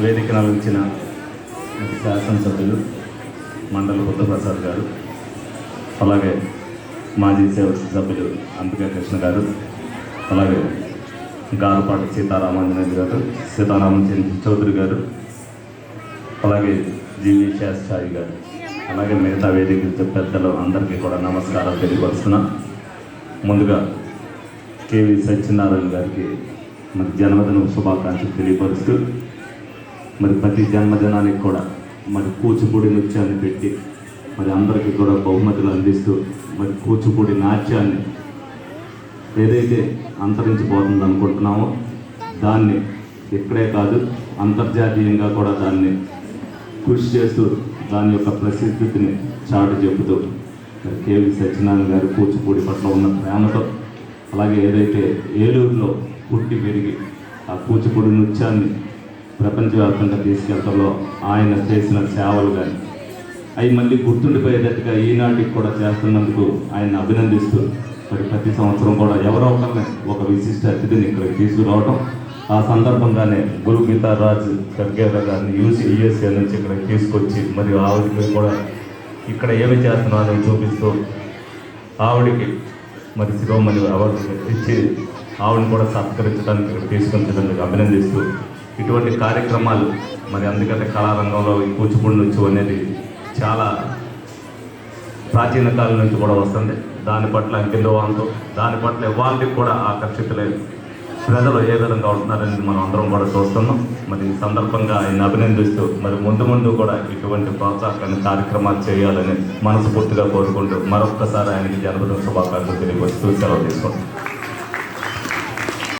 వేదికను అందించిన శాసనసభ్యులు మండల బుద్ధప్రసాద్ గారు, అలాగే మాజీ సభ్యులు అంబికా కృష్ణ గారు, అలాగే గారుపాటి సీతారామాంజనేయులు గారు, సీతారామచంద్ర చౌదరి గారు, అలాగే జీవి శాస్త్రాయి గారు, అలాగే మిగతా వేదిక పెద్దలు అందరికీ కూడా నమస్కారాలు తెలియపరుస్తున్నా. ముందుగా కేవి సత్యనారాయణ గారికి మరి జన్మదిన శుభాకాంక్షలు తెలియపరుస్తూ, మరి ప్రతి జన్మదినానికి కూడా మరి కూచిపూడి నృత్యాన్ని పెట్టి మరి అందరికీ కూడా బహుమతులు అందిస్తూ మరి కూచిపూడి నాట్యాన్ని ఏదైతే అంతరించిపోతుంది అనుకుంటున్నామో దాన్ని ఇక్కడే కాదు అంతర్జాతీయంగా కూడా దాన్ని కృషి చేస్తూ దాని యొక్క ప్రసిద్ధిని చాటు చెబుతూ కేవి సత్యనారాయణ గారు కూచిపూడి పట్ల ఉన్న ప్రేమతో, అలాగే ఏదైతే ఏలూరులో పుట్టి పెరిగి ఆ కూచిపూడి నృత్యాన్ని ప్రపంచవ్యాప్తంగా తీసుకెళ్తాలో ఆయన చేసిన సేవలు కానీ అవి మళ్ళీ గుర్తుండిపోయేటట్టుగా ఈనాటికి కూడా చేస్తున్నందుకు ఆయన అభినందిస్తూ మరి ప్రతి సంవత్సరం కూడా ఎవరో ఒకరిని ఒక విశిష్ట అతిథిని ఇక్కడికి తీసుకురావడం, ఆ సందర్భంగానే గురు గీతారాజు ఖర్గేరా గారిని యూఎస్ఏ నుంచి ఇక్కడికి తీసుకొచ్చి మరి ఆవిడకి కూడా ఇక్కడ ఏమి చేస్తున్నారని చూపిస్తూ ఆవిడికి మరి శిరోమణి అవార్డు ఇచ్చి ఆవిడని కూడా సత్కరించడానికి ఇక్కడ తీసుకొచ్చినందుకు అభినందిస్తూ, ఇటువంటి కార్యక్రమాలు మరి అందుకంటే కళారంగంలో ఈ కూచిపూడి నృత్యం అనేది చాలా ప్రాచీన కాలం నుంచి కూడా వస్తుంది. దాని పట్ల అంకితభావంతో దాని పట్ల వాళ్ళకి కూడా ఆకర్షితులై ప్రజలు ఏ విధంగా ఉంటున్నారని మనం అందరం కూడా చూస్తున్నాం. మరి ఈ సందర్భంగా ఆయన అభినందిస్తూ మరి ముందు కూడా ఇటువంటి ప్రోత్సాహకాన్ని కార్యక్రమాలు చేయాలని మనస్ఫూర్తిగా కోరుకుంటూ మరొక్కసారి ఆయనకి జన్మదిన శుభాకాంక్షలు తెలియవస్తూ సెలవు తీసుకుంటాం.